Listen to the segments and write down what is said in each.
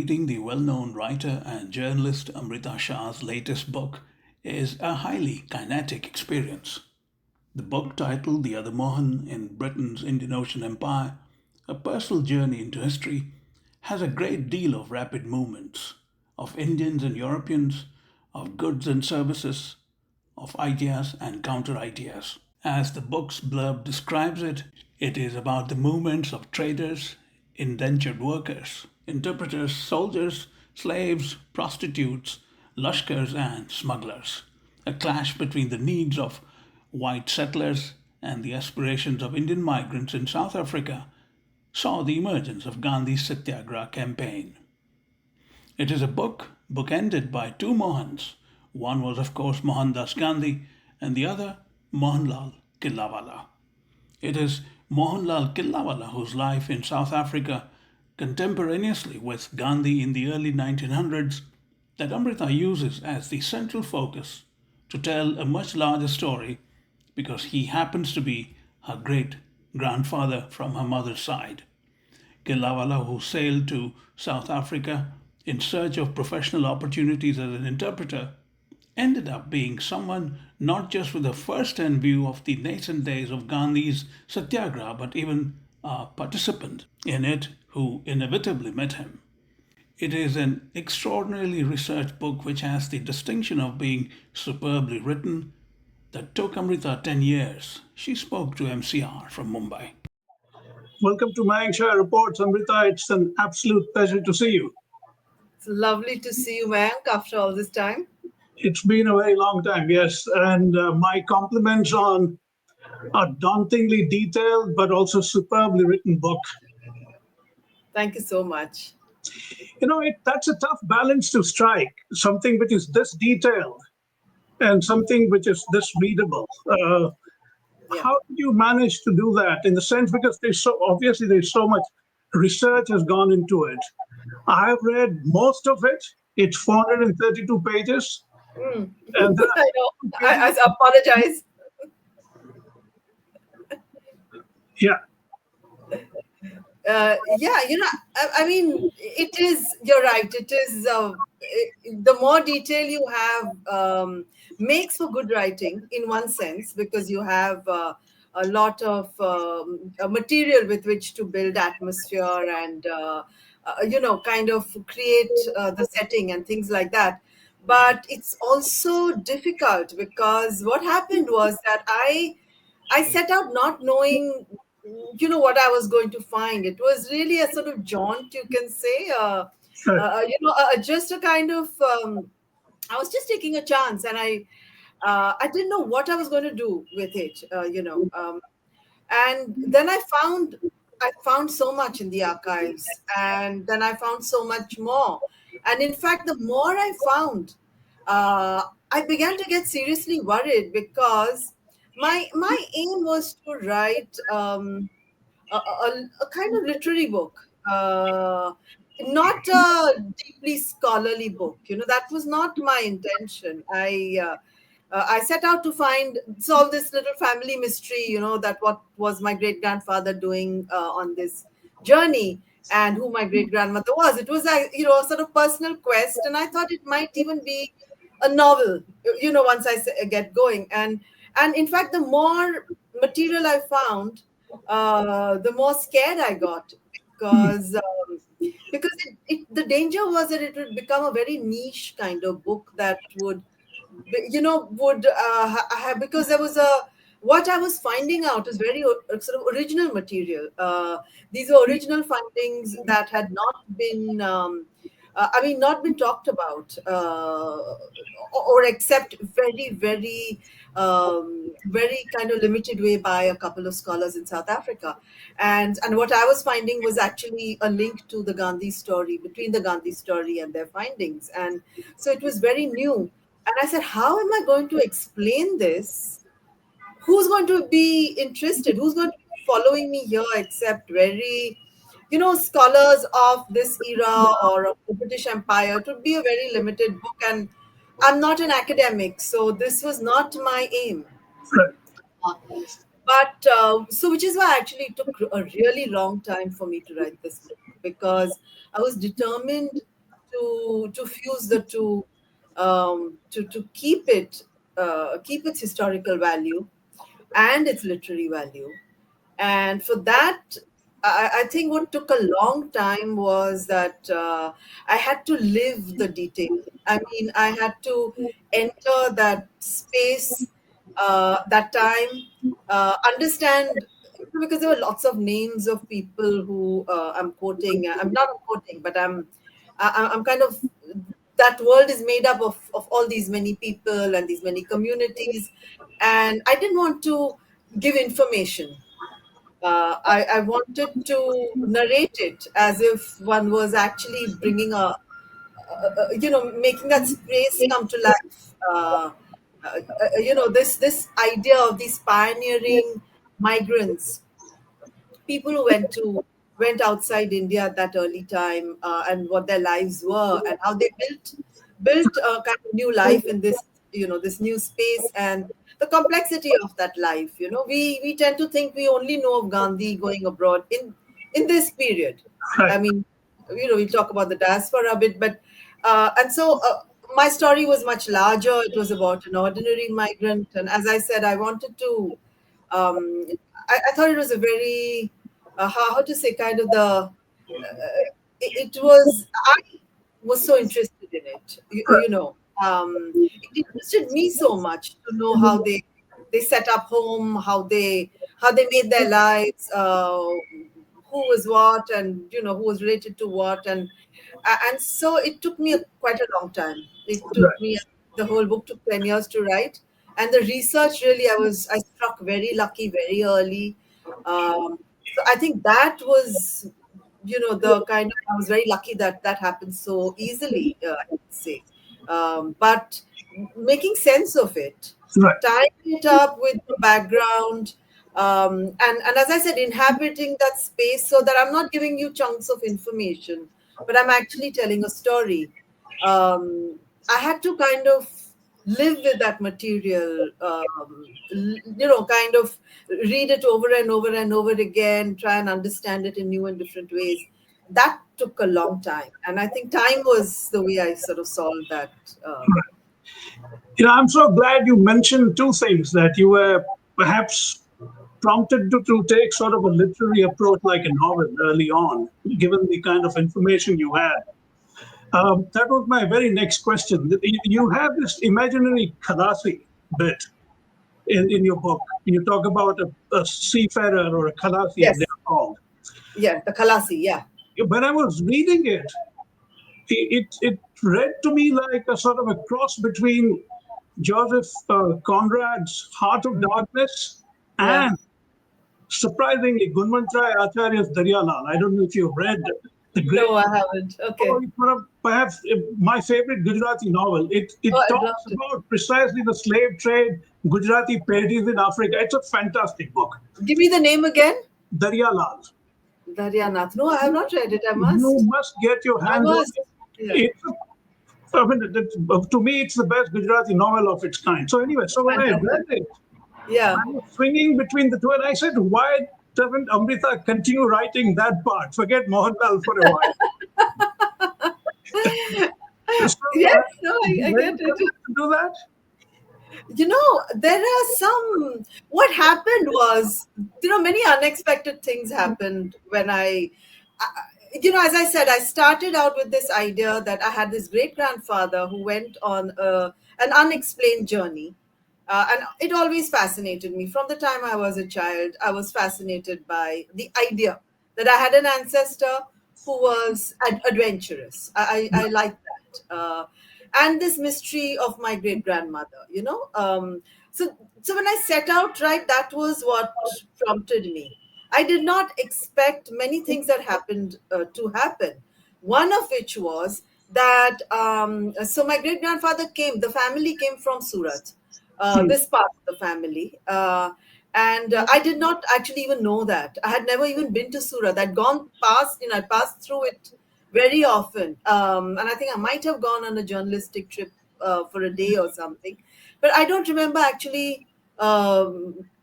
reading the well known writer and journalist Amrita Shah's latest book is a highly kinetic experience. The book, titled The Other Mohan in Britain's Indian Ocean Empire, a personal journey into history, has a great deal of rapid movements of Indians and Europeans, of goods and services, of ideas and counter ideas. As the book's blurb describes it, it is about the movements of traders, indentured workers, interpreters, soldiers, slaves, prostitutes, lushkars, and smugglers. A clash between the needs of white settlers and the aspirations of Indian migrants in South Africa saw the emergence of Gandhi's Satyagraha campaign. It is a book bookended by two Mohans. One was, of course, Mohandas Gandhi, and the other, Mohanlal Killawala. It is Mohanlal Killawala, whose life in South Africa, contemporaneously with Gandhi in the early 1900s, that Amrita uses as the central focus to tell a much larger story because he happens to be her great grandfather from her mother's side. Killawala, who sailed to South Africa in search of professional opportunities as an interpreter, ended up being someone not just with a first hand view of the nascent days of Gandhi's Satyagraha, but even a participant in it who inevitably met him. It is an extraordinarily researched book which has the distinction of being superbly written that took Amrita 10 years. She spoke to MCR from Mumbai. Welcome to Mayank Shah Reports, Amrita. It's an absolute pleasure to see you. It's lovely to see you, Mayank, after all this time. It's been a very long time, yes. And my compliments on a dauntingly detailed but also superbly written book. Thank you so much. That's a tough balance to strike. Something which is this detailed and something which is this readable. Yeah. How did you manage to do that? In the sense, because there's so much research has gone into it. I have read most of it. It's 432 pages. Mm. And I know. I apologize. yeah, Yeah, I mean, it is, you're right. It is, the more detail you have makes for good writing in one sense, because you have a lot of material with which to build atmosphere and, kind of create the setting and things like that. But it's also difficult because what happened was that I set out not knowing, what I was going to find. It was really a sort of jaunt, you can say, sure. just a kind of. I was just taking a chance, and I didn't know what I was going to do with it, and then I found so much in the archives, and then I found so much more, and in fact, the more I found, I began to get seriously worried because my aim was to write a kind of literary book, not a deeply scholarly book. That was not my intention. I set out to solve this little family mystery. That what was my great grandfather doing on this journey, and who my great grandmother was. It was a sort of personal quest, and I thought it might even be a novel. Once get going, and in fact, the more material I found, the more scared I got because the danger was that it would become a very niche kind of book that would have, because there was a what I was finding out is very sort of original material. These were original findings that had not been not been talked about, or except very, very, very kind of limited way by a couple of scholars in South Africa. And what I was finding was actually a link to the Gandhi story, between the Gandhi story and their findings. And so it was very new. And I said, how am I going to explain this? Who's going to be interested? Who's going to be following me here except very, scholars of this era or of the British Empire? It would be a very limited book, and I'm not an academic, so this was not my aim. Right. But so, which is why actually it took a really long time for me to write this book, because I was determined to fuse the two, to keep its historical value and its literary value. And for that, I think what took a long time was that I had to live the detail. I mean, I had to enter that space, that time, understand, because there were lots of names of people who I'm quoting. I'm not quoting, but I'm kind of, that world is made up of all these many people and these many communities, and I didn't want to give information. I wanted to narrate it as if one was actually bringing making that space come to life. This idea of these pioneering migrants, people who went outside India at that early time, and what their lives were and how they built a kind of new life in this, this new space, and the complexity of that life. We tend to think we only know of Gandhi going abroad in this period. Right. I mean, we talk about the diaspora a bit, but and so my story was much larger. It was about an ordinary migrant, and as I said, I wanted to. I thought it was a very, how to say, kind of it was, I was so interested in it. It interested me so much to know how they set up home, how they made their lives, who was what, and who was related to what, and so it took me quite a long time. It took Right. me, the whole book took 10 years to write, and the research, really, I struck very lucky very early. So I think that was, the kind of, I was very lucky that that happened so easily, I would say. But making sense of it, Right. tying it up with the background, and as I said, inhabiting that space so that I'm not giving you chunks of information, but I'm actually telling a story. I had to kind of live with that material, kind of read it over and over and over again, try and understand it in new and different ways. That took a long time, and I think time was the way I sort of solved that. I'm so glad you mentioned two things, that you were perhaps prompted to take sort of a literary approach like a novel early on, given the kind of information you had. That was my very next question. You have this imaginary Khalasi bit in your book. You talk about a seafarer or a Khalasi, as Yes, they're called. yeah, the Khalasi, yeah. When I was reading it read to me like a sort of a cross between Joseph Conrad's Heart of Darkness Yeah. and, surprisingly, Gunmantrai Acharya's Daryalal. I don't know if you've read the great. No, I haven't. Oh, Okay. it's one of perhaps my favorite Gujarati novel. It Oh, I'd love talks to. about precisely the slave trade, Gujarati paddies in Africa. It's a fantastic book. Give me the name again. Daryalal. Daryanath. No, I have not read it. I You must. must get your I hands on must. it. Yeah. It's I mean, to me, it's the best Gujarati novel of its kind. So anyway, so when I read Fantastic. it, Yeah. I was swinging between the two, and I said, "Why doesn't Amrita continue writing that part? Forget Mohanlal for a while." So, Yes, no, I were you get it. tempted to do that? There are some. What happened was, many unexpected things happened when as I said, I started out with this idea that I had this great grandfather who went on an unexplained journey. And it always fascinated me. From the time I was a child, I was fascinated by the idea that I had an ancestor who was adventurous. I like that. And this mystery of my great grandmother, so when I set out, right, that was what prompted me. I did not expect many things that happened to happen. One of which was that, so my great grandfather came, the family came from Surat, Hmm. this part of the family. And I did not actually even know that. I had never even been to Surat. I'd gone past, I passed through it very often. And I think I might have gone on a journalistic trip for a day or something. But I don't remember actually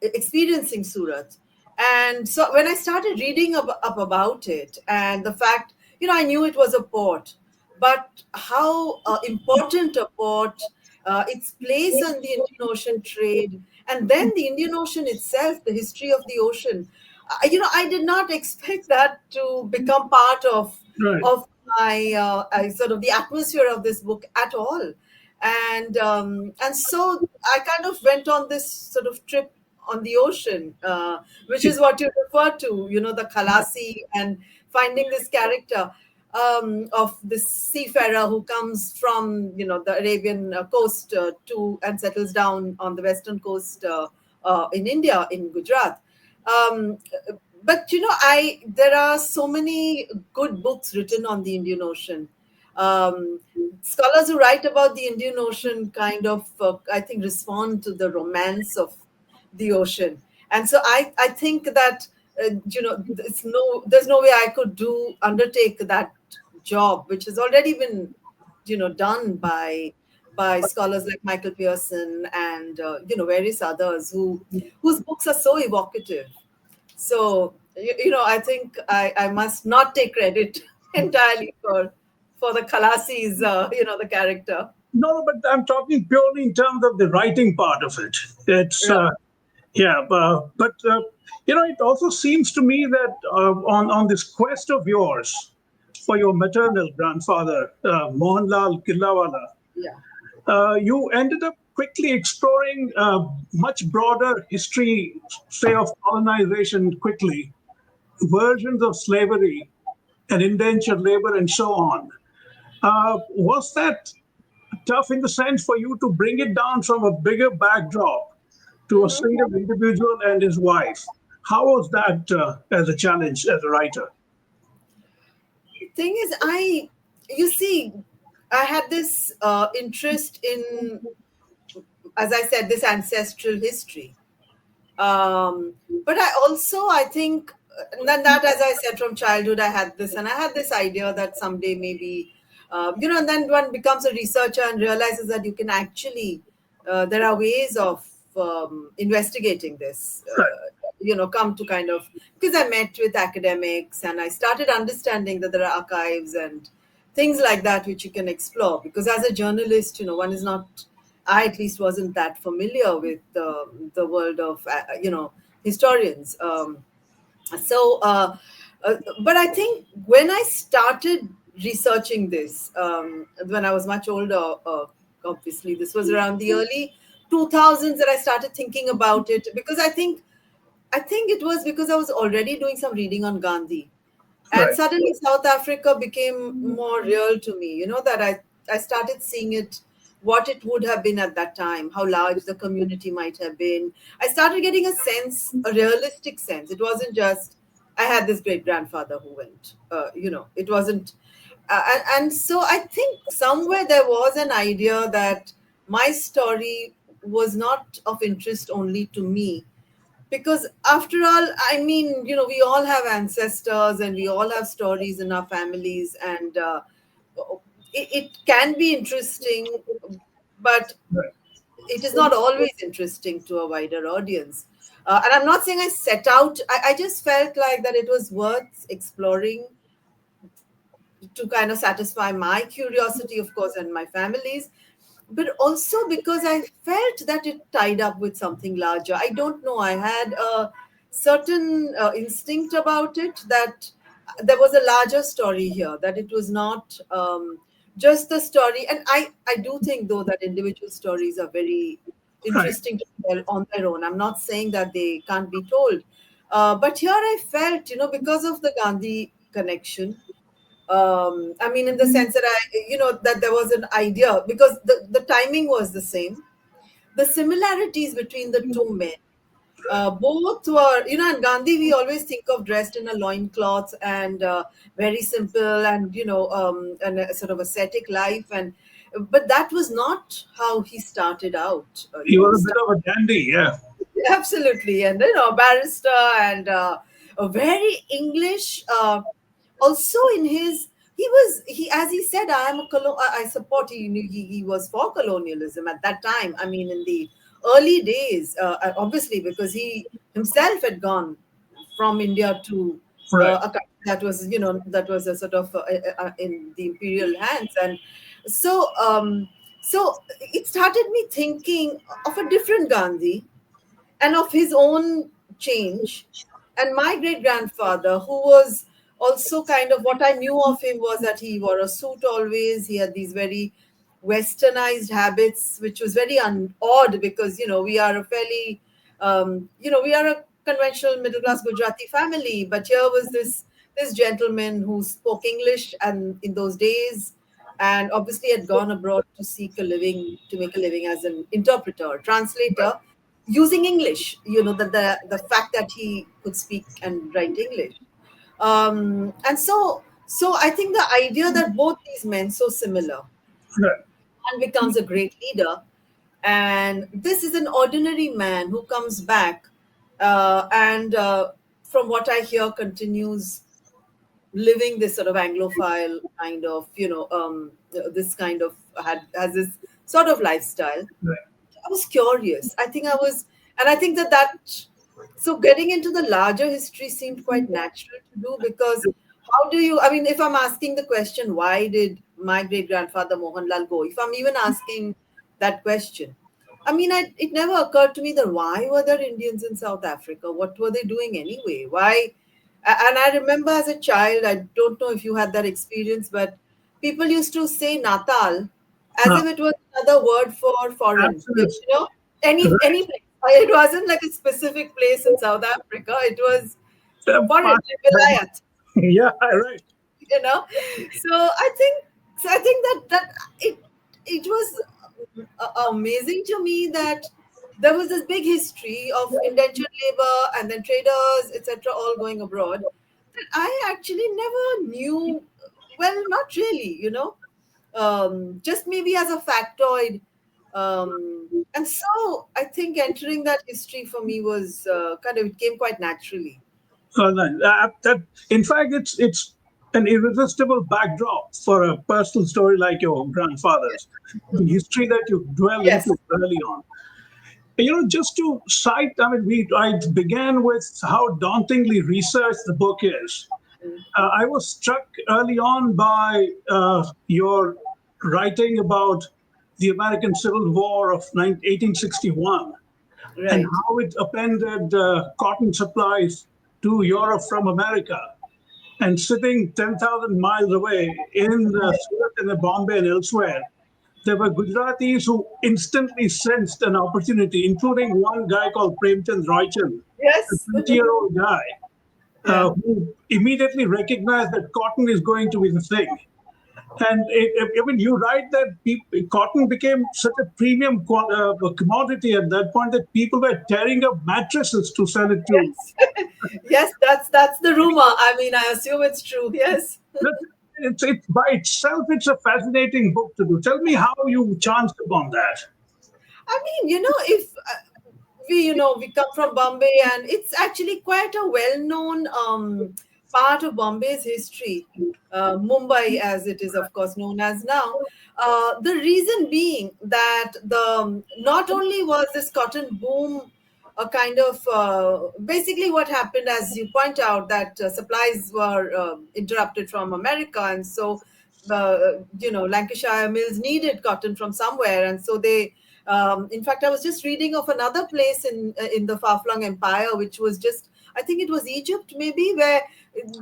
experiencing Surat. And so when I started reading up about it, and the fact, I knew it was a port, but how important a port, its place on the Indian Ocean trade, and then the Indian Ocean itself, the history of the ocean. I did not expect that to become part Right. of my sort of the atmosphere of this book at all. And so I kind of went on this sort of trip on the ocean, which is what you refer to, the Khalasi, and finding this character of this seafarer who comes from, the Arabian coast to and settles down on the western coast in India, in Gujarat. Um, but I there are so many good books written on the Indian Ocean. Um, Scholars who write about the Indian Ocean kind of, I think, respond to the romance of the ocean, and so I think that there's no way I could undertake that job, which has already been done by scholars like Michael Pearson and various others whose books are so evocative. So I think I must not take credit entirely for the Khalasi's the character. No, no, but I'm talking purely in terms of the writing part of it. It's Right. yeah, but it also seems to me that on this quest of yours for your maternal grandfather, Mohanlal Killawala, Yeah. you ended up quickly exploring much broader history, say, of colonization quickly, versions of slavery and indentured labor and so on. Was that tough in the sense for you to bring it down from a bigger backdrop to a Mhm. single individual and his wife? How was that as a challenge as a writer? Thing is, you see, I had this interest in, as I said, this ancestral history. But I think, that, as I said, from childhood, I had this idea that someday maybe, and then one becomes a researcher and realizes that you can actually, there are ways of investigating this, Right, come to kind of, because I met with academics and I started understanding that there are archives and things like that which you can explore. Because as a journalist, one is not, I at least wasn't that familiar with the world of historians. So, but I think when I started researching this, when I was much older, obviously this was around the early 2000s that I started thinking about it, because I think it was because I was already doing some reading on Gandhi, and right, suddenly South Africa became more real to me. That I started seeing it, what it would have been at that time, how large the community might have been. I started getting a sense, a realistic sense. It wasn't just I had this great grandfather who went. It wasn't. And so I think somewhere there was an idea that my story was not of interest only to me, because after all, I mean, we all have ancestors and we all have stories in our families, and it can be interesting, but right. it is not always interesting to a wider audience. And I'm not saying I set out, I just felt like that it was worth exploring to kind of satisfy my curiosity, of course, and my family's, but also because I felt that it tied up with something larger. I don't know. I had a certain instinct about it, that there was a larger story here, that it was not just the story. And I do think, though, that individual stories are very Right. interesting to tell on their own. I'm not saying that they can't be told. But here I felt, because of the Gandhi connection, I mean, in the sense that that there was an idea, because the timing was the same, the similarities between the two men, both were, and Gandhi, we always think of dressed in a loincloth and very simple, and and a sort of ascetic life, and but that was not how he started out. He He was a bit started. of a dandy, yeah. Absolutely, and barrister, and a very English. Also, in his, he, as he said, I am a I support. He was for colonialism at that time. I mean, in the early days, obviously, because he himself had gone from India to Right. a country that was a sort of in the imperial hands. And so so it started me thinking of a different Gandhi and of his own change. And my great grandfather, who was also kind of, what I knew of him was that he wore a suit always. He had these very westernized habits, which was very odd because, we are a fairly, we are a conventional middle class Gujarati family. But here was this gentleman who spoke English and in those days, and obviously had gone abroad to seek a living, to make a living as an interpreter, translator, using English. The fact that he could speak and write English. And so I think the idea that both these men so similar, Right. and becomes a great leader, and this is an ordinary man who comes back, and from what I hear continues living this sort of Anglophile kind of, this kind of has this sort of lifestyle. Right. I was curious. And I think that so getting into the larger history seemed quite natural to do, because how do you, I mean, if I'm asking the question, why did my great grandfather Mohanlal go? If I'm even asking that question, I mean, it never occurred to me that why were there Indians in South Africa? What were they doing anyway? Why? And I remember as a child, I don't know if you had that experience, but people used to say Natal as if Ah, it was another word for foreign. absolutely. Any Right. place. It wasn't like a specific place in South Africa. It was foreign, Part- like Vilayat, yeah, right. you know. So I think that it was amazing to me that there was this big history of indentured labor and then traders, etc., all going abroad, that I actually never knew. Well, not really, just maybe as a factoid. And so I think entering that history for me was it came quite naturally. No, in fact, it's an irresistible backdrop for a personal story like your grandfather's. The history that you dwell Yes. into early on. Just to cite, I mean, I began with how dauntingly researched the book is. Mm. I was struck early on by your writing about the American Civil War of 1861 and Right. how it appended cotton supplies to Europe from America. And sitting 10,000 miles away in Surat and Bombay and elsewhere, there were Gujaratis who instantly sensed an opportunity, including one guy called Premchand Roychand, a Yes. 20-year-old guy Yeah. who immediately recognized that cotton is going to be the thing. And I mean, you write that cotton became such a premium commodity at that point that people were tearing up mattresses to sell it to. Yes. Yes, that's the rumor. I mean, I assume it's true. Yes. It's by itself, it's a fascinating book to do. Tell me how you chanced upon that. I mean, if we come from Bombay, and it's actually quite a well-known part of Bombay's history, Mumbai, as it is, of course, known as now. The reason being that the not only was this cotton boom a kind of basically what happened, as you point out, that supplies were interrupted from America, and so Lancashire mills needed cotton from somewhere, and so they. In fact, I was just reading of another place in the far-flung empire, which was just, I think it was Egypt, maybe, where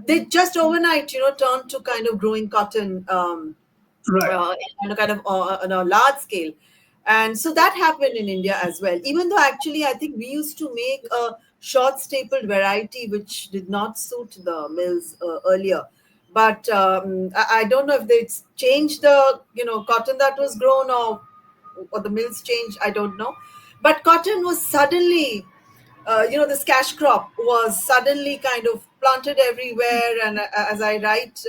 they just overnight, turned to kind of growing cotton Right. on a kind of on a large scale. And so that happened in India as well. Even though actually, I think we used to make a short stapled variety which did not suit the mills earlier. But I don't know if they changed the cotton that was grown, or the mills changed. I don't know. But cotton was suddenly, this cash crop was suddenly kind of planted everywhere. And as I write,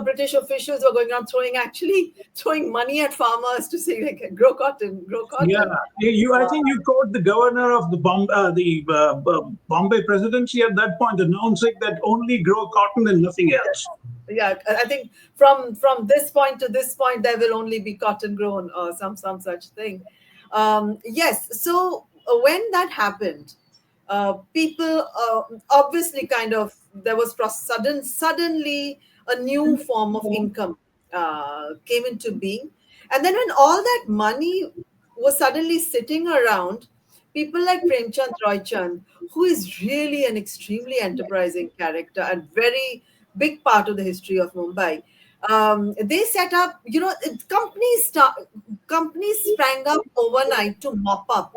British officials were going around throwing money at farmers to say, like, grow cotton, grow Yeah. cotton. I think you quote the governor of the Bombay presidency at that point announcing that only grow cotton and nothing else. Yeah, I think from this point to this point there will only be cotton grown, or some such thing. Yes, so when that happened, people obviously kind of there was suddenly a new form of income came into being, and then when all that money was suddenly sitting around, people like Premchand Roychand, who is really an extremely enterprising character and very big part of the history of Mumbai, they set up, companies sprang up overnight to mop up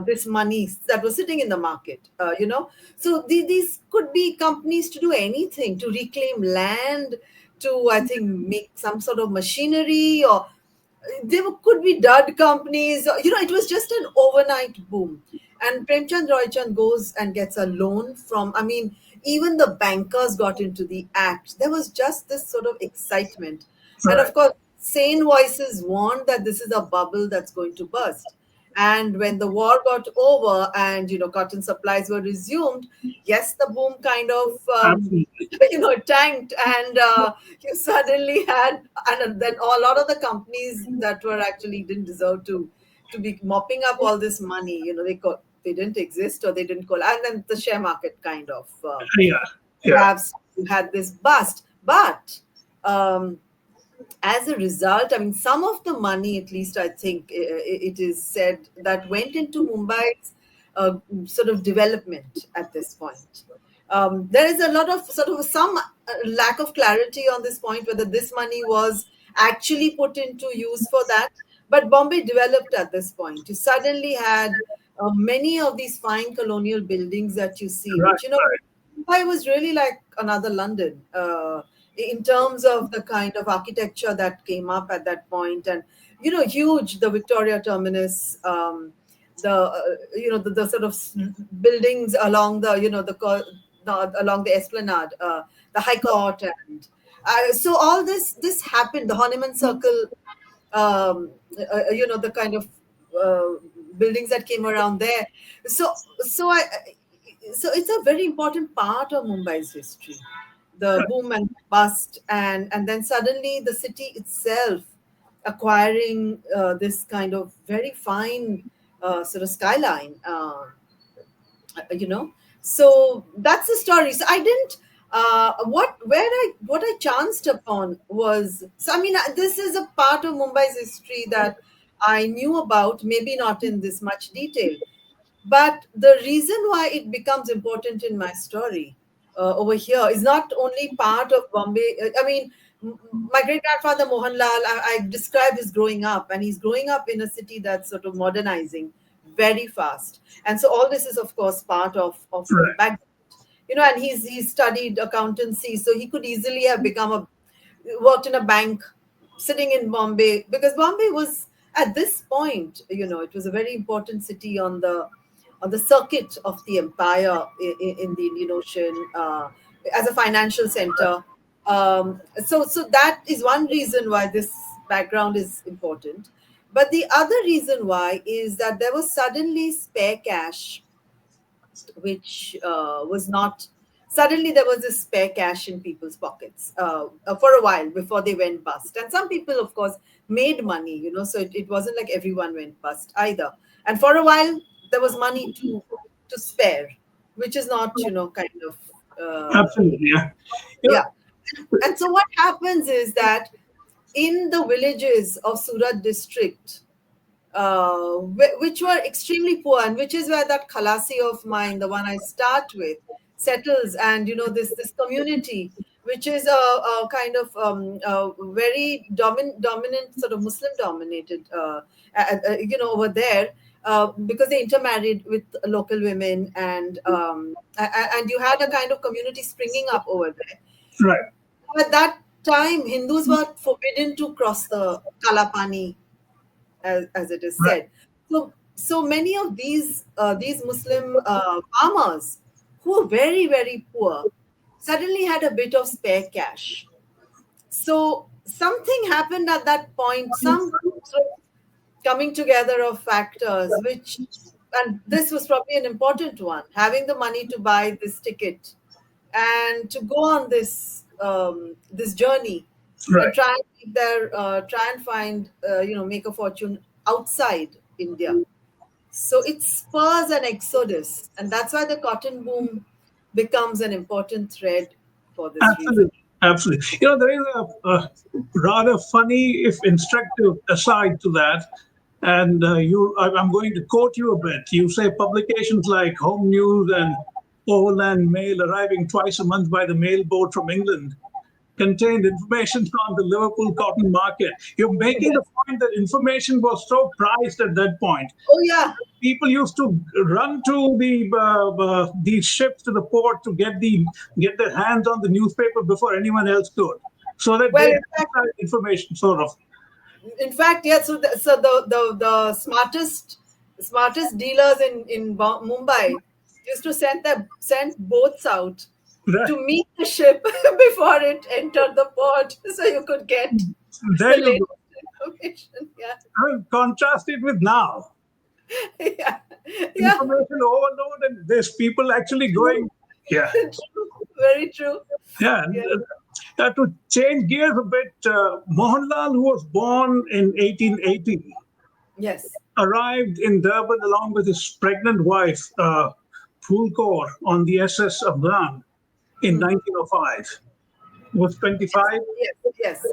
this money that was sitting in the market. So these could be companies to do anything, to reclaim land, to I think make some sort of machinery, or could be dud companies. It was just an overnight boom. And Premchand Roychand goes and gets a loan from, I mean, even the bankers got into the act. There was just this sort of excitement. And Right. of course, sane voices warned that this is a bubble that's going to burst. And when the war got over and cotton supplies were resumed, yes, the boom kind of Absolutely. tanked, and you suddenly had, and then a lot of the companies that were actually didn't deserve to be mopping up all this money, they didn't exist, or they didn't call, and then the share market kind of Yeah. Yeah. perhaps had this bust. But um, as a result, I mean, some of the money, at least I think it is said, that went into Mumbai's sort of development at this point. There is a lot of sort of some lack of clarity on this point, whether this money was actually put into use for that. But Bombay developed at this point. You suddenly had many of these fine colonial buildings that you see, Right. which, Mumbai was really like another London in terms of the kind of architecture that came up at that point, and huge, the Victoria Terminus, the the sort of buildings along the along the Esplanade, the High Court, and so all this happened. The Horniman Circle, the kind of buildings that came around there. So it's a very important part of Mumbai's history, the boom and bust, and then suddenly the city itself acquiring this kind of very fine sort of skyline. You know so that's the story. So I didn't what I chanced upon was, so I mean, this is a part of Mumbai's history that I knew about, maybe not in this much detail, but the reason why it becomes important in my story over here is not only part of Bombay. I mean, my great grandfather Mohanlal, I describe his growing up, and he's growing up in a city that's sort of modernizing very fast. And so all this is, of course, part of his Right. background. And he's studied accountancy, so he could easily have become a worked in a bank sitting in Bombay, because Bombay was at this point, it was a very important city on the circuit of the empire in the Indian Ocean, as a financial center. So that is one reason why this background is important. But the other reason why is that there was suddenly spare cash, which was not suddenly there was this spare cash in people's pockets for a while before they went bust. And some people, of course, made money, so it wasn't like everyone went bust either. And for a while there was money to spare, which is not, kind of Absolutely. Yeah. You know, yeah. And so what happens is that in the villages of Surat district, which were extremely poor, and which is where that Khalasi of mine, the one I start with, settles. And this community, which is a kind of very dominant sort of Muslim dominated, over there, because they intermarried with local women, and you had a kind of community springing up over there. right. At that time, Hindus were forbidden to cross the Kalapani, as it is Right. said. So many of these Muslim farmers, who were very, very poor, suddenly had a bit of spare cash. So something happened at that point, some sort of coming together of factors, and this was probably an important one, having the money to buy this ticket and to go on this journey and Right. try and find, make a fortune outside India. So it spurs an exodus, and that's why the cotton boom becomes an important thread for this reason. Absolutely. Absolutely. There is a rather funny, if instructive, aside to that. And I'm going to quote you a bit. You say publications like Home News and Overland Mail, arriving twice a month by the mail boat from England, contained information on the Liverpool cotton market. You're making the Yes. point that information was so prized at that point. Oh yeah. People used to run to these ships to the port to get their hands on the newspaper before anyone else could, so that they Well, had inside information, sort of. in fact, yeah. So the smartest dealers in Mumbai used to send boats out Right. to meet the ship before it entered the port, so you could get There the you go. latest information. Yeah, I mean, contrast it with now. yeah, yeah. Information overload, and there's people actually True, going. Yeah. true, very true. Yeah. Yeah. To change gears a bit, Mohanlal, who was born in 1880, Yes. arrived in Durban along with his pregnant wife, Phulkor, on the SS Afghan in 1905. He was Yes. 25, Yes. Yes.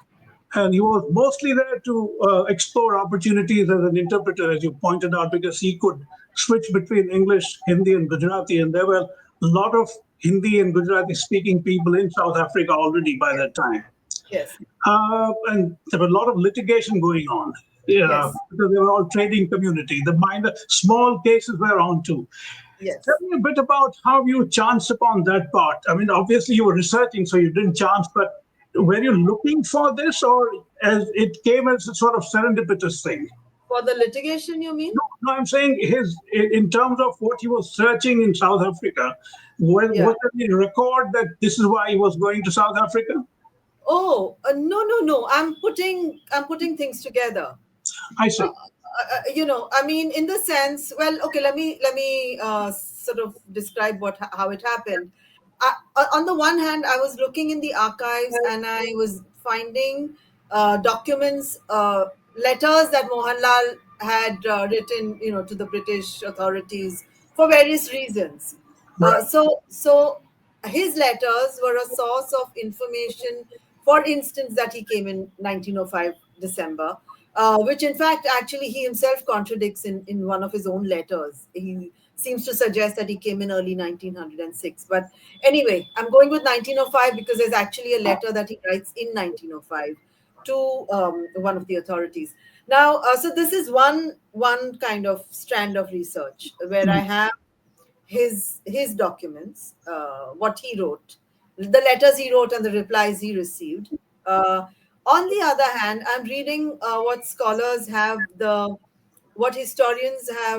and he was mostly there to explore opportunities as an interpreter, as you pointed out, because he could switch between English, Hindi, and Gujarati. And there were a lot of Hindi and Gujarati speaking people in South Africa already by that time. Yes. And there were a lot of litigation going on. Yeah, Yes. because they were all trading community. The minor, small cases were on too. Tell Yes. me a bit about how you chanced upon that part. I mean, obviously you were researching, so you didn't chance, but were you looking for this, or as it came as a sort of serendipitous thing? For the litigation, you mean? No, I'm saying in terms of what he was searching in South Africa, Yeah. was there any record that this is why he was going to South Africa? Oh, no, no, no. I'm putting things together. I see. I mean, in the sense, well, okay, let me sort of describe how it happened. On the one hand, I was looking in the archives and I was finding documents, letters that Mohanlal had written, to the British authorities for various reasons. Right. So his letters were a source of information. For instance, that he came in 1905 December, which in fact actually he himself contradicts in one of his own letters. He seems to suggest that he came in early 1906. But anyway, I'm going with 1905 because there's actually a letter that he writes in 1905 to one of the authorities. Now, so this is one kind of strand of research where I have his documents, what he wrote, the letters he wrote, and the replies he received. Uh, on the other hand, I'm reading what historians have,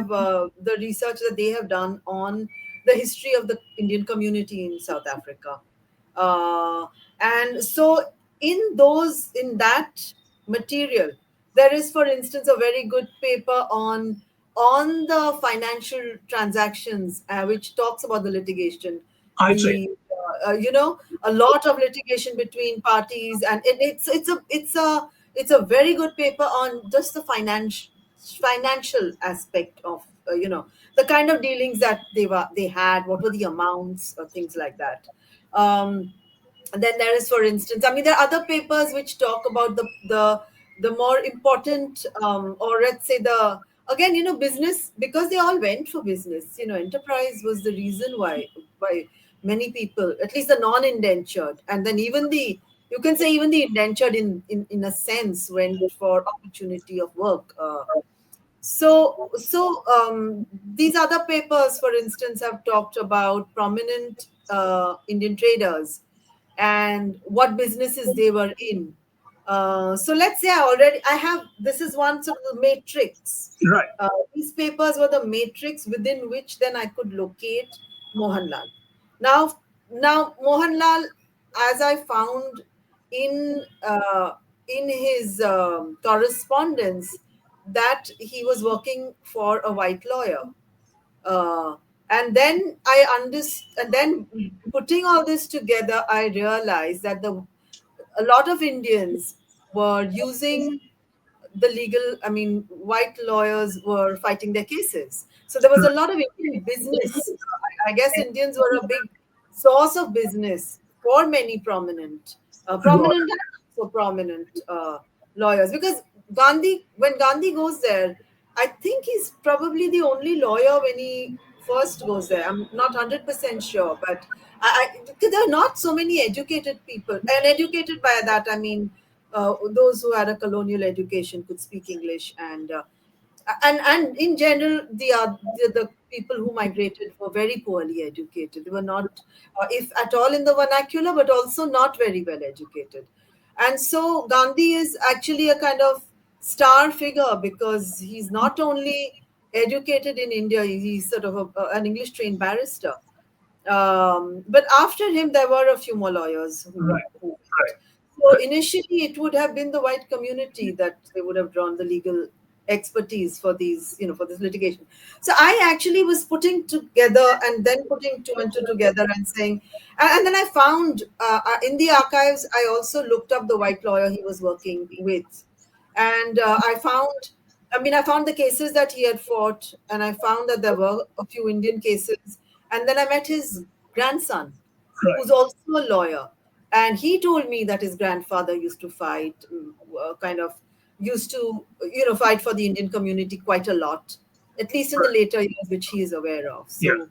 the research that they have done on the history of the Indian community in South Africa. Uh, and so in that material, there is, for instance, a very good paper on the financial transactions, which talks about the litigation, I see. a lot of litigation between parties, and it's a very good paper on just the financial aspect of, the kind of dealings that they had, what were the amounts, or things like that. um, and then there is, for instance, I mean, there are other papers which talk about the more important, or let's say, again, business, because they all went for business. Enterprise was the reason why many people, at least the non-indentured, and then even the you can say even the indentured, in a sense, went for opportunity of work. So these other papers, for instance, have talked about prominent Indian traders and what businesses they were in. So let's say I have, this is one sort of matrix. Right. These papers were the matrix within which then I could locate Mohanlal. Now, now Mohanlal, as I found in his correspondence, that he was working for a white lawyer. Uh, and then I understand, and then putting all this together, I realized that a lot of Indians were using the legal, I mean, white lawyers were fighting their cases. So there was a lot of Indian business. I guess Indians were a big source of business for many prominent and not so prominent lawyers. Because when Gandhi goes there, I think he's probably the only lawyer when he first goes there. I'm not 100% sure, but because there are not so many educated people, and educated by that I mean those who had a colonial education could speak English, and in general the people who migrated were very poorly educated. They were not, if at all, in the vernacular, but also not very well educated. And so Gandhi is actually a kind of star figure because he's not only educated in India, he's sort of an English trained barrister. But after him, there were a few more lawyers Right. who went. Right. So initially, it would have been the white community that they would have drawn the legal expertise for these, for this litigation. So I actually was putting together and then putting two and two together and saying, and then I found in the archives, I also looked up the white lawyer he was working with, and I found the cases that he had fought, and I found that there were a few Indian cases. And then I met his grandson, Right. who's also a lawyer. And he told me that his grandfather used to fight, kind of used to, fight for the Indian community quite a lot, at least in the Right. later years, which he is aware of. Yeah. So,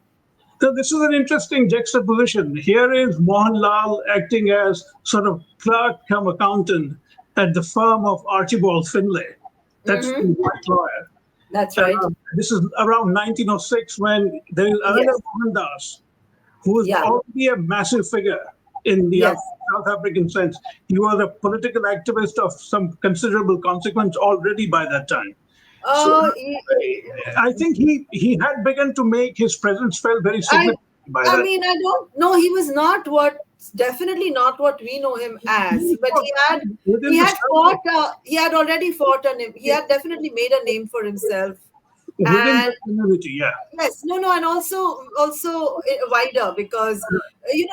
So this is an interesting juxtaposition. Here is Mohanlal acting as sort of clerk come accountant at the firm of Archibald Finlay. That's the mhm, white lawyer. that's right. This is around 1906 when there is another Yes. Mohandas who is Yeah. already a massive figure in the Yes. South African sense. He was a political activist of some considerable consequence already by that time. So Uh, I think he had begun to make his presence felt very I significant by I that. mean, I don't know. He was not definitely not what we know him as. He But was he within the had circle, fought. He had already fought a name. He had definitely made a name for himself. within And the community. Yeah, yes, no, and also wider because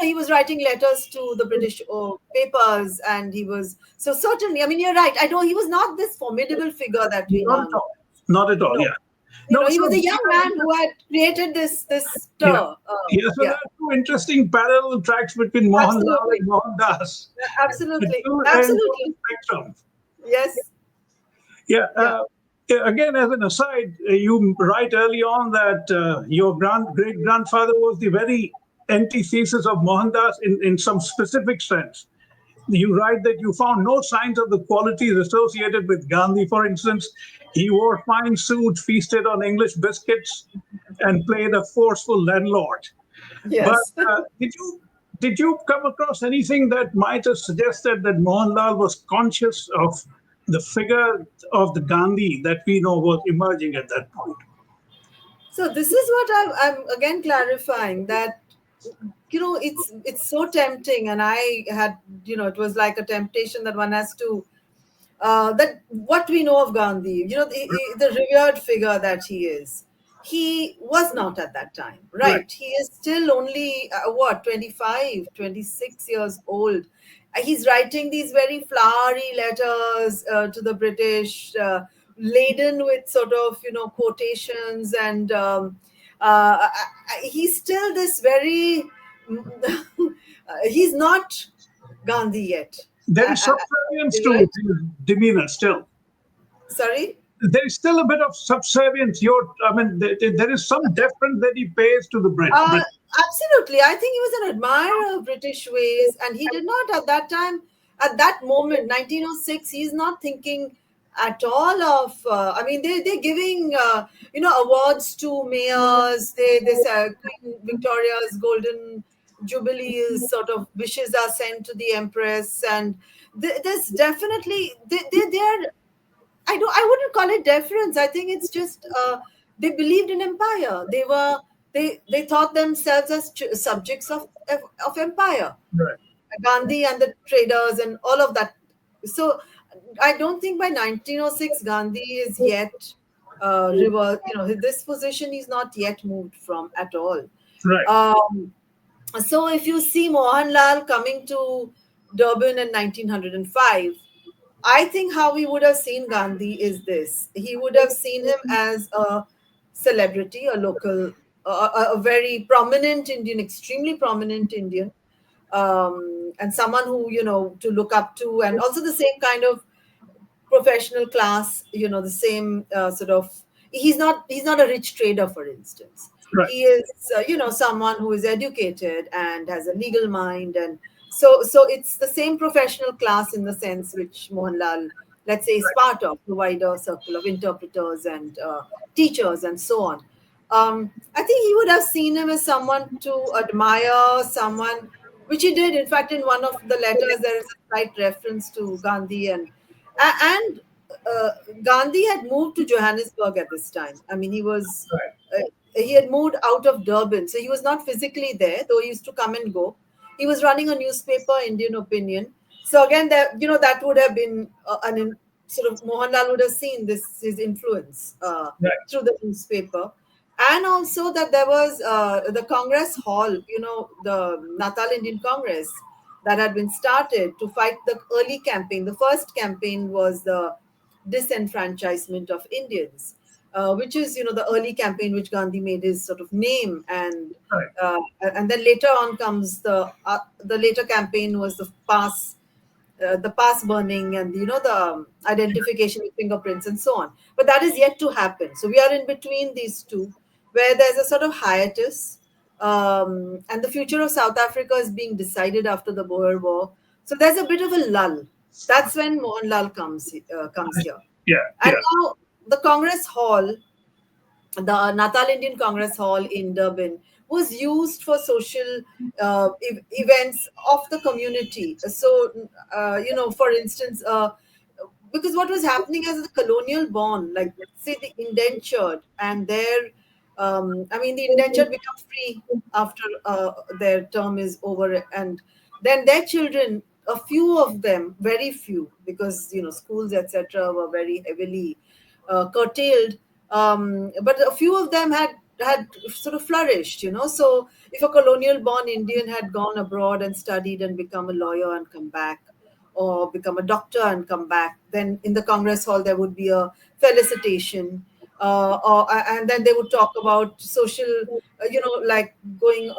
he was writing letters to the British papers, and he was so certainly. I mean, you're right. I don't. He was not this formidable figure that we not now at know. all. Not at all. No, Yeah. No, he so was a young man who had created this yeah, stir. yeah. So there Yeah, are two interesting parallel tracks between Mohanlal and absolutely. Mohandas, the Absolutely. two ends of the Absolutely. spectrum. Yes. Yeah. Yeah. Yeah, again, as an aside, you write early on that your great grandfather was the very antithesis of Mohandas in some specific sense. You write that you found no signs of the qualities associated with Gandhi. For instance, he wore fine suit, feasted on English biscuits, and played a forceful landlord. But Yes. did you come across anything that might have suggested that Mohanlal was conscious of the figure of the Gandhi that we know was emerging at that point? So this is what I'm again clarifying that it's so tempting, and I had it was like a temptation that one has to that what we know of Gandhi, the revered figure that he was not at that time, Right. right? He is still only, 25, 26 years old. He's writing these very flowery letters to the British, laden with sort of, quotations, and he's still this very, he's not Gandhi yet. There is subservience to Right? his demeanor still. Sorry? There is still a bit of subservience. I mean, there is some deference that he pays to the Uh, Brit. Absolutely. I think he was an admirer of British ways, and he did not at that time, at that moment, 1906, he's not thinking at all of. I mean, they're giving awards to mayors. They say Queen Victoria's Golden Jubilee sort of wishes are sent to the Empress, and there's definitely they're I wouldn't call it deference. I think it's just they believed in empire. They thought themselves as subjects of empire. Right. Gandhi and the traders and all of that. So I don't think by 1906 Gandhi is yet this position is not yet moved from at all. Right. Um, so if you see Mohanlal coming to Durban in 1905, I think how we would have seen Gandhi is this. He would have seen him as a celebrity, a local, a very prominent Indian, extremely prominent Indian, and someone who, to look up to, and also the same kind of professional class, the same sort of. He's not a rich trader, for instance. Right. He is, someone who is educated and has a legal mind, and so it's the same professional class in the sense which Mohanlal, let's say, is part of the wider circle of interpreters and teachers and so on. I think he would have seen him as someone to admire, someone, which he did. In fact, in one of the letters, there is a slight reference to Gandhi, and uh, Gandhi had moved to Johannesburg at this time. I mean, Right. he had moved out of Durban, so he was not physically there, though he used to come and go. He was running a newspaper, Indian Opinion. So again, that would have been sort of Mohanlal would have seen this his influence Right. through the newspaper, and also that there was the Congress Hall, the Natal Indian Congress that had been started to fight the early campaign. The first campaign was the disenfranchisement of Indians, which is, the early campaign which Gandhi made his sort of name, Right. and then later on comes the later campaign was the pass burning, and the identification with fingerprints and so on. But that is yet to happen. So we are in between these two, where there's a sort of hiatus, and the future of South Africa is being decided after the Boer War. So there's a bit of a lull. That's when Mohanlal comes here, Yeah. and Yeah. now the Congress Hall, the Natal Indian Congress Hall in Durban, was used for social events of the community. So, for instance, because what was happening as the colonial bond, like say the indentured and the indentured become free after their term is over, and then their children, a few of them, very few, because schools etc. were very heavily curtailed, but a few of them had sort of flourished. So if a colonial born Indian had gone abroad and studied and become a lawyer and come back, or become a doctor and come back, then in the Congress Hall there would be a felicitation, and then they would talk about social, like going,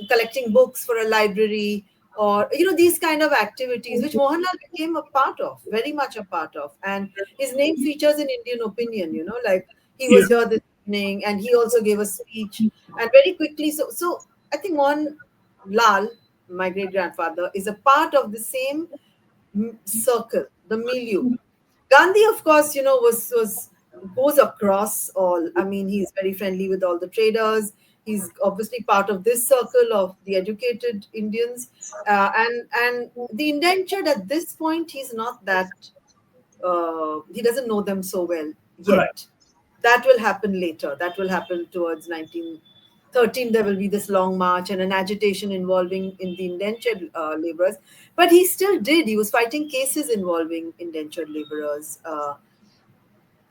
collecting books for a library, or these kind of activities which Mohanlal became a part of, very much a part of, and his name features in Indian Opinion. Like he Yeah. was here this evening, and he also gave a speech, and very quickly. So I think Mohan Lal, my great grandfather, is a part of the same circle, the milieu. Gandhi, of course, was goes across all. I mean, he's very friendly with all the traders. He's obviously part of this circle of the educated Indians, and the indentured at this point. He's not that. He doesn't know them so well Right. yet. That will happen later. That will happen towards 1913. There will be this long march and an agitation involving in the indentured laborers. But he still did. He was fighting cases involving indentured laborers.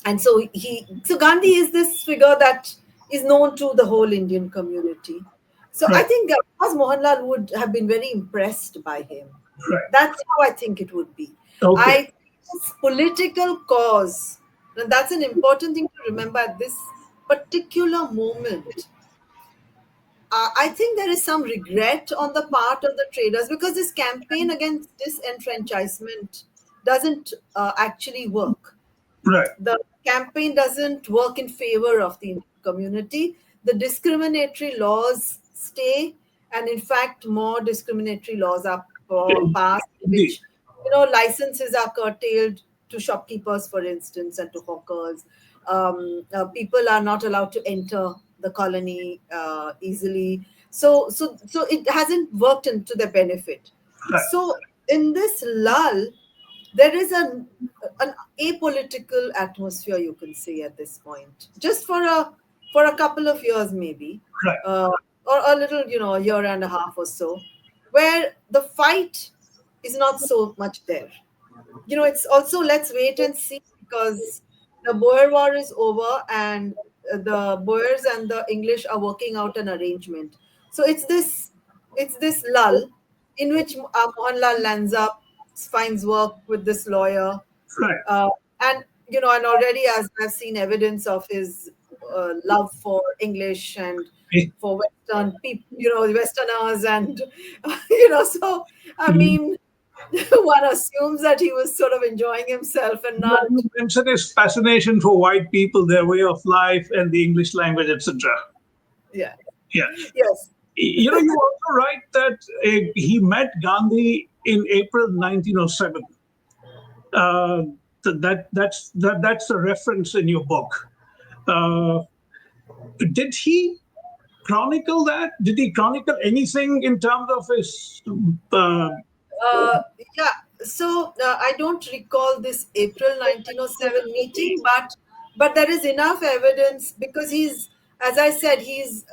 And so Gandhi is this figure that is known to the whole Indian community. So I Right. think Ras Mohanlal would have been very impressed by him. Right. That's how I think it would be. Okay. I This political cause, and that's an important thing to remember at this particular moment. I think there is some regret on the part of the traders, because this campaign against disenfranchisement doesn't actually work. Right. The campaign doesn't work in favor of the community. The discriminatory laws stay, and in fact, more discriminatory laws are passed, Indeed. which licenses are curtailed to shopkeepers, for instance, and to hawkers. People are not allowed to enter the colony easily. So it hasn't worked into their benefit. Right. So in this lull, there is an apolitical atmosphere, you can say, at this point, just for a couple of years maybe, Right. uh, or a little, a year and a half or so, where the fight is not so much there. It's also, let's wait and see, because the Boer War is over, and the Boers and the English are working out an arrangement. So it's this lull in which Mohanlal lands up, finds work with this lawyer, Right. and and already, as I've seen evidence of his love for English and Eh, for Western people, Westerners, and so I You mean, one assumes that he was sort of enjoying himself and not. you mentioned his fascination for white people, their way of life, and the English language, etc. Yeah. Yeah. Yes. You also write that he met Gandhi in April 1907. Uh, that's a reference in your book. Uh, did he chronicle that? Did he chronicle anything in terms of his? Uh, yeah. So I don't recall this April 1907 meeting, but there is enough evidence because as I said, he's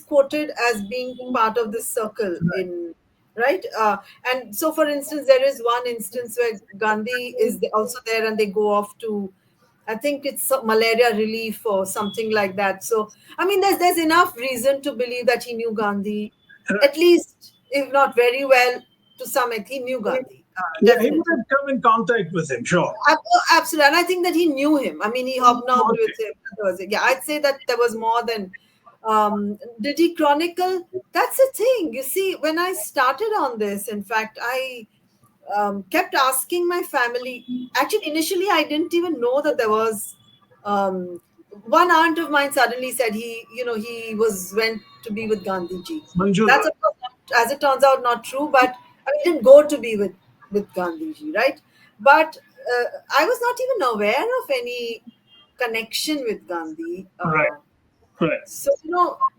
quoted as being part of this circle in right. And so, for instance, there is one instance where Gandhi is also there, and they go off to. I think it's malaria relief or something like that. So, I mean, there's enough reason to believe that he knew Gandhi, at least, if not very well, to some extent, he knew Gandhi, Yeah, he would definitely. have come in contact with him, sure. Absolutely. And I think that he knew him. I mean, he hobnobbed with Okay. him. Yeah, I'd say that there was more than. Did he chronicle? That's the thing. You see, when I started on this, in fact, I kept asking my family. Actually, initially, I didn't even know that there was. Um, One aunt of mine suddenly said he went to be with Gandhiji. Manjula. That's, of course, as it turns out, not true. But I mean, he didn't go to be with Gandhiji, right? But I was not even aware of any connection with Gandhi. Right, right. So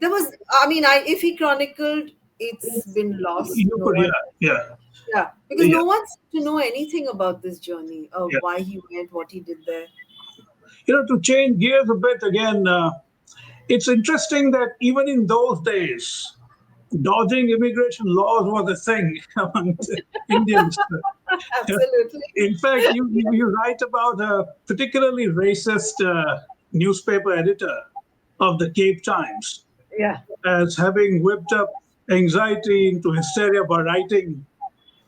there was. I mean, if he chronicled, it's been lost. You No could, one. yeah, Yeah, because yeah, no one seemed to know anything about this journey, yeah. why he went, what he did there. To change gears a bit again, it's interesting that even in those days, dodging immigration laws was a thing among the Indians. Absolutely. In fact, you write about a particularly racist newspaper editor of the Cape Times Yeah. as having whipped up anxiety into hysteria by writing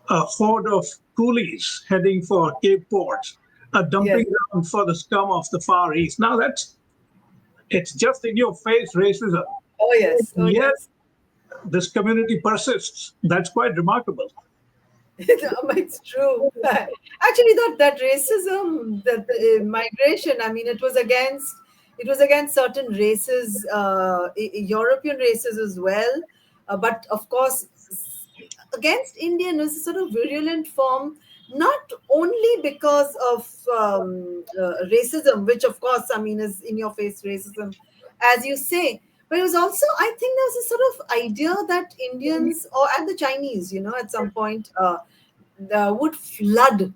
a horde of coolies heading for Cape Port, a Yes. dumping ground for the scum of the Far East. Now it's just in your face racism. Oh yes. Oh Yet yes. this community persists. That's quite remarkable. It's true. Actually, that racism, that migration. I mean, it was against certain races, European races as well. But of course, against Indian is a sort of virulent form, not only because of racism, which of course, I mean, is in your face racism, as you say, but it was also, I think, there was a sort of idea that Indians and the Chinese, at some point, would flood.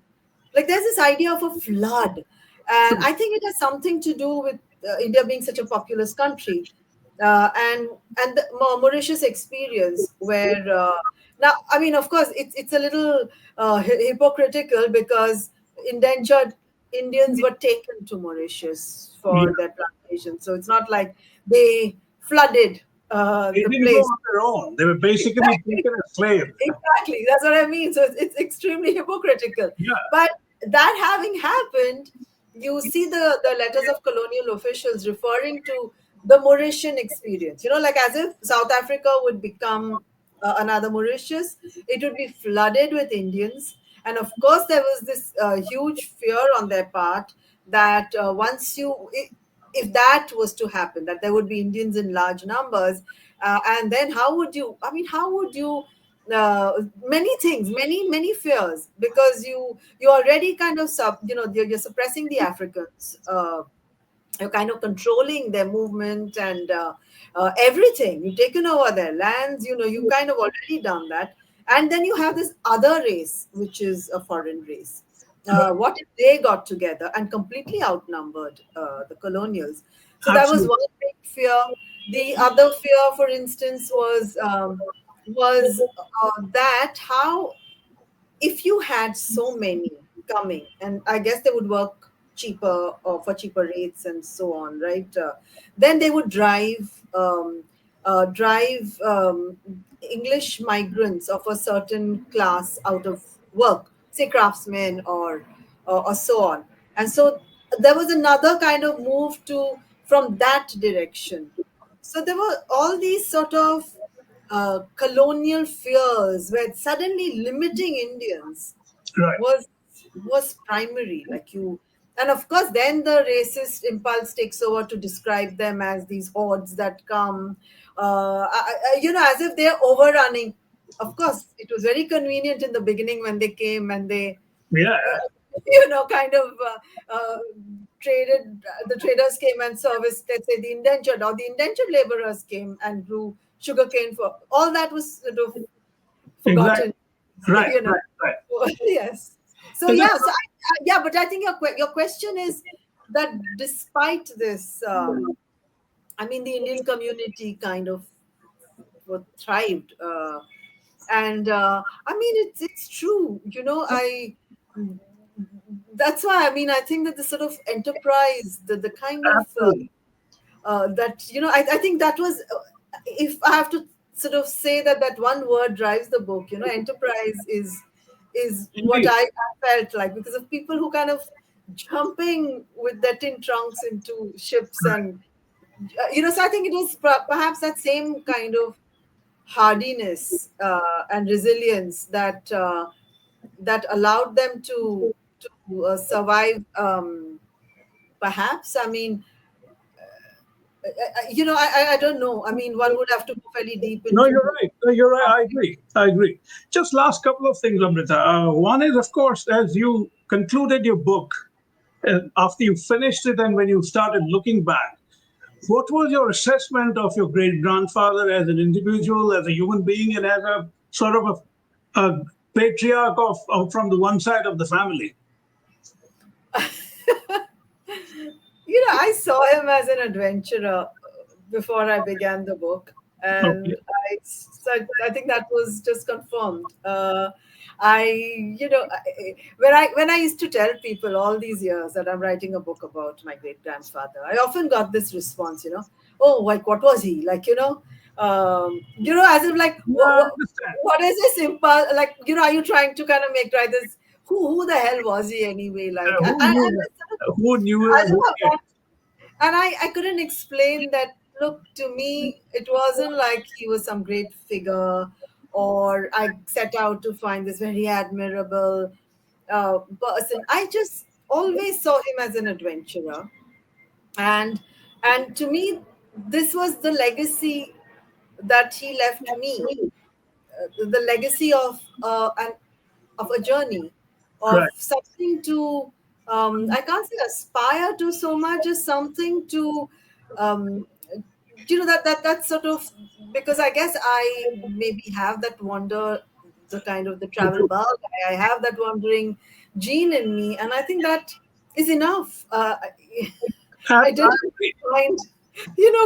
Like there's this idea of a flood, and True. I think it has something to do with India being such a populous country, and the Mauritius experience, where now, I mean, of course, it's a little hypocritical because indentured Indians were taken to Mauritius Yeah. for their plantation, so it's not like they flooded They the didn't go place. on their own. They were basically taken as slaves. Exactly, that's what I mean. So it's extremely hypocritical. Yeah. But that having happened, you see the letters of colonial officials referring to the Mauritian experience. Like as if South Africa would become another Mauritius, it would be flooded with Indians. And of course, there was this huge fear on their part that if that was to happen, that there would be Indians in large numbers, and then how would you? I mean, how would you? Many things, many fears, because you already kind of you're suppressing the Africans. You're kind of controlling their movement and everything. You've taken over their lands. You kind of already done that, and then you have this other race, which is a foreign race. What if they got together and completely outnumbered the colonials? So that was Absolutely. one big fear. The other fear, for instance, was that how, if you had so many coming, and I guess they would work cheaper or for cheaper rates and so on, right? Then they would drive English migrants of a certain class out of work, say craftsmen or so on. And so there was another kind of move to from that direction. So there were all these sort of colonial fears where suddenly limiting Indians Right. was primary, like you. And of course then the racist impulse takes over to describe them as these hordes that come, as if they're overrunning. Of course it was very convenient in the beginning when they came and they Yeah. kind of traded. The traders came and serviced, let's say, the indentured, or the indentured laborers came and grew sugarcane. For all that was sort of Exactly. forgotten. Right. you know Right. Right. yes. So Is it? yeah, yeah, but I think your question is that despite this, I mean, the Indian community kind of thrived, and I mean, it's true. I That's why, I mean, I think that the sort of enterprise, the kind of Absolutely. that I think that was, if I have to sort of say that one word drives the book, enterprise is what Indeed. I felt like, because of people who kind of jumping with their tin trunks into ships, and so I think it was perhaps that same kind of hardiness and resilience that allowed them to survive. Perhaps, I mean, I don't know. I mean, one would have to go fairly deep No, into. you're right. No, you're right. I agree. I agree. Just last couple of things, Amrita. One is, of course, as you concluded your book, after you finished it and when you started looking back, what was your assessment of your great grandfather as an individual, as a human being, and as a sort of a patriarch of from the one side of the family? I saw him as an adventurer before I began the book, Okay. and I think that was just confirmed. I, when I used to tell people all these years that I'm writing a book about my great grandfather, I often got this response, oh, like what was he like, as if like Yeah, I understand. what is this impulse, like, are you trying to kind of make right this, who the hell was he anyway, like, Who knew that? Who knew I and who don't cared? know. And I couldn't explain that. Look, to me, it wasn't like he was some great figure, or I set out to find this very admirable person. I just always saw him as an adventurer, and to me, this was the legacy that he left me, the legacy of a journey, of Right. something to, I can't say aspire to so much as something to, um, that sort of, because I guess I maybe have that wonder, the kind of the travel bug. I have that wandering gene in me, and I think that is enough. I I didn't agree. find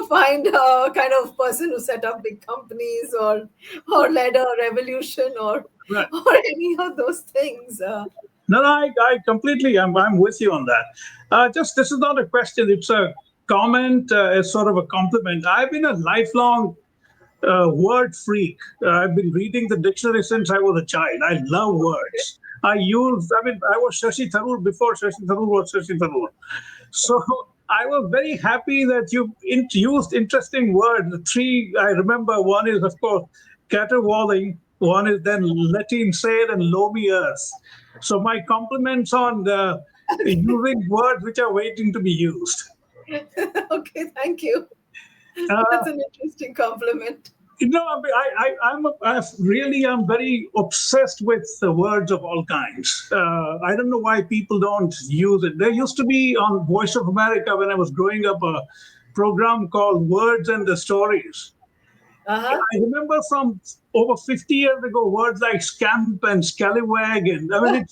find a kind of person who set up big companies, or led a revolution, or Right. any of those things. No, no, I completely, I'm with you on that. Just this is not a question; it's a comment, it's sort of a compliment. I've been a lifelong word freak. I've been reading the dictionary since I was a child. I love words. I mean, I was Shashi Tharoor before Shashi Tharoor was Shashi Tharoor. So I was very happy that you used interesting words. The three I remember, one is, of course, caterwauling, one is then Latin said, and loamy earth. So my compliments on using words which are waiting to be used. Okay, thank you. Uh, That's an interesting compliment. I mean, I really am very obsessed with the words of all kinds. I don't know why people don't use it. There used to be on Voice of America when I was growing up a program called Words and the Stories. Uh-huh. I remember from over 50 years ago, words like scamp and scallywag, and I mean,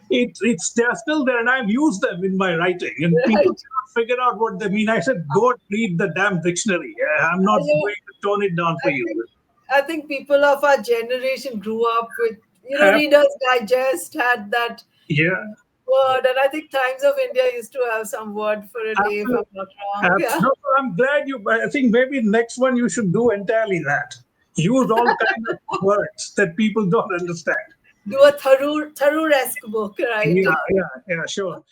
it's they're still there, and I've used them in my writing, and people Right. cannot figure out what they mean. I said, go and read the damn dictionary. I'm not Yeah, going to tone it down for I you. think I think people of our generation grew up with, Ab- Reader's Digest had that yeah, word, and I think Times of India used to have some word for a day, if I'm absolutely. not wrong. Yeah. No, I'm glad you. I think maybe next one you should do entirely that. Use all kind of words that people don't understand. Do a Tharoor-esque book, right? Yeah, yeah, yeah, sure.